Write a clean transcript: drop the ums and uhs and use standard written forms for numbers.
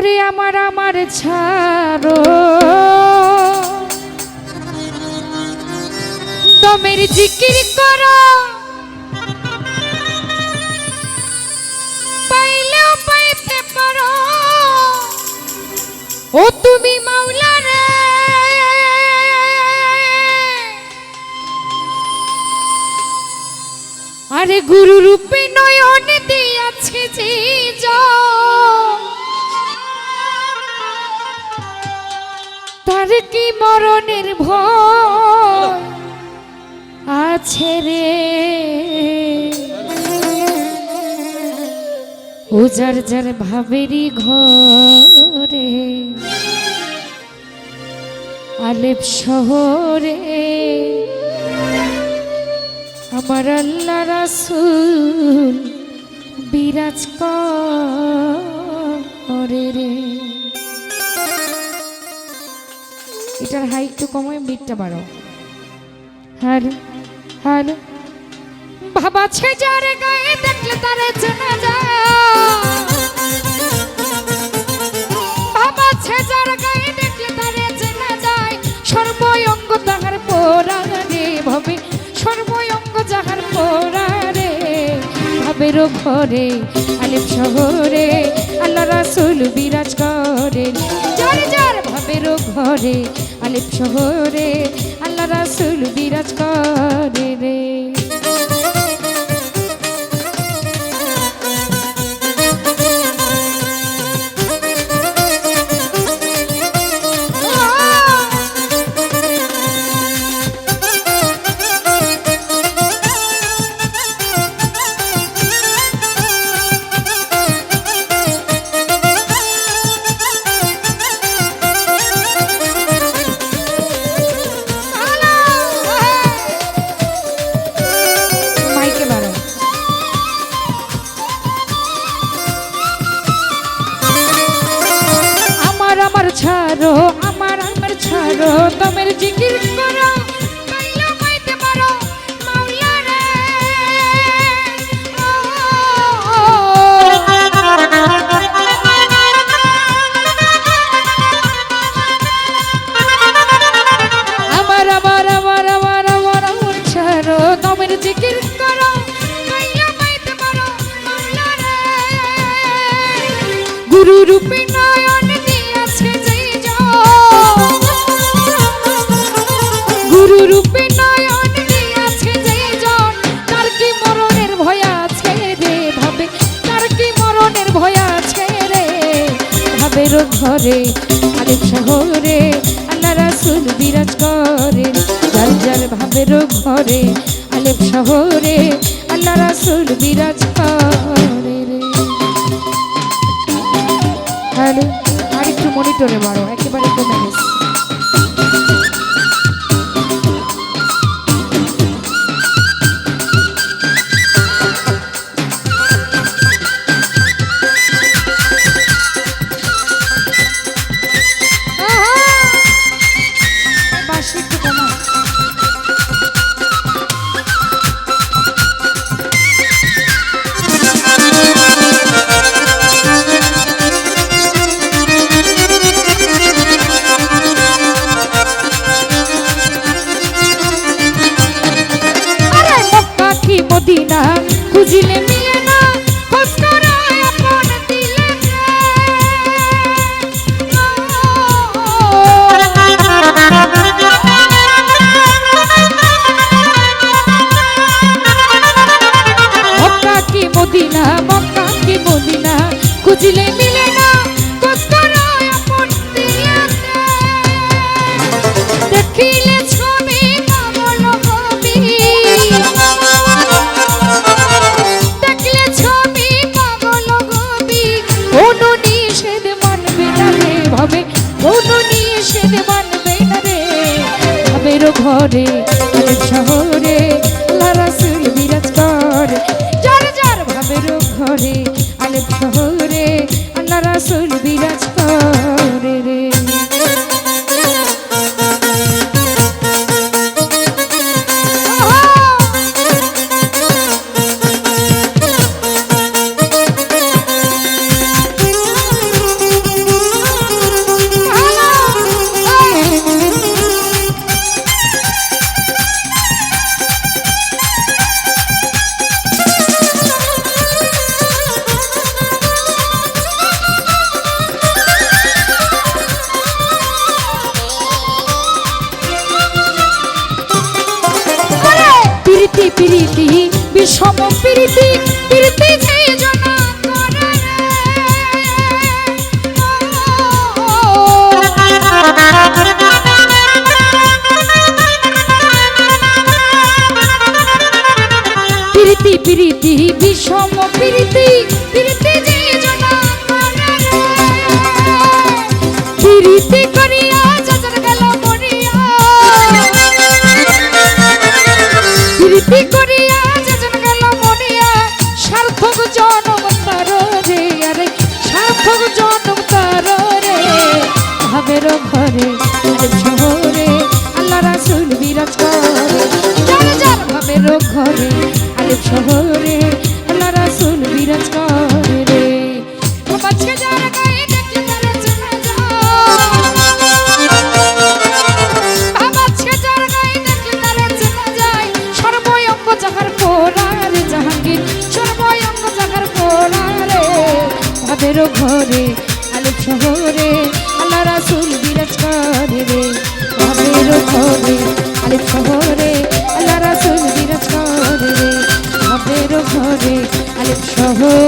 ওরে আমার আমার ছাড়ো দমের জিকির করো পাইলেও পাইতে পারো ও তুমি মাওলা রে আরে গুরু রূপে নয়ন দিয়াছে যে তার কি মরণের ভয় আছে রে ও যার যার ভাবেরই ঘরে আলেপ শহরে আমার আল্লাহ রাসূল বিরাজ করে রে। এটার হাই একটু কমায় বিটটা বাড়াও। হ্যালো হ্যালো বাবা ছে যার গায়ে দেখলে তারে চেনা যায় বাবা ছে যার গায়ে দেখলে তারে চেনা যায় সর্বঙ্গ তাহার পোড়ারে ভাবে সর্বঙ্গ যাহার পোড়ারে ভাবের ঘরে আলেপ শহরে আল্লাহ রাসূল বিরাজ করে যার যার ভাবের ঘরে আলেপ শহরে আল্লাহ রাসূল বিরাজ করে রে। ছাড়ো আমার আমার ছাড়ো দমের জিকির করো পাইলেও পাইতে পারো মাওলা রে আমার আমার আমার আমার আমার আমার ছাড়ো দমের জিকির করো পাইলেও পাইতে পারো মাওলা রে গুরু রূপে নয়ন গুরু রূপে নয়ন দিয়াছে যে জন তার কি মরণের ভয় আছে রে ভাবে তার কি মরণের ভয় আছে রে ভাবের ঘরে আলেপ শহরে আল্লাহ রাসূল বিরাজ করে যার যার ভাবের ঘরে আলেপ শহরে আল্লাহ রাসূল বিরাজ করে রে। হ্যালো আর একটু মনিটরে বাড়ো একেবারে কমে গেছে। মদিনা খুঁজিলে মিলে না খোঁজ করো আপন দিলে মক্কা কি মদিনা মক্কা কি মদিনা খুঁজিলে মিলে না খোঁজ করো আপন দিলে দেখিলে ছবি পাগল কবি দেখলে ছবি পাগল কবি কোনো নিষেধ মানবে না রে ভাবে কোনো নিষেধ মানবে না রে ভাবের ঘরে আলেপ শহরে আল্লাহ রাসূল বিরাজ করে যার যার ভাবের ঘরে আলেপ শহরে আল্লাহ রাসূল বিরাজ করে রে। বিষম প্রীতি প্রীতি যে জনা করে প্রীতি প্রীতি বিষম প্রীতি প্রীতি যে জনা করে প্রীতি করিয়া যাজন গেল মরিয়া প্রীতি করিয়া যাজন গেল মরিয়া সার্থক জনম তার রে আরে সার্থক জনম তার রে ভাবের ঘরে আরে শহরে আল্লাহ রাসূল বিরাজ করে যার যার ভাবের ঘরে আরে শহরে আল্লাহ রাসূল বিরাজ করে রে বাচ্চা যারা গায়ে দেখলে তারা চেনা যায় বাচ্চা যারা গায়ে দেখলে তারা চেনা যায় সর্বয়ঙ্গ যাহার কোরার জাহাঙ্গীর সর্বয়ঙ্গ যাহার কোরারে ভাবের ঘরে আলোক শহরে আল্লাহ রাসূল বিরাজ করে রে ভাবের ঘরে আলোক শহরে আল্লাহ রাসূল বিরাজ করে রে ভাবের ঘরে আলোক শহরে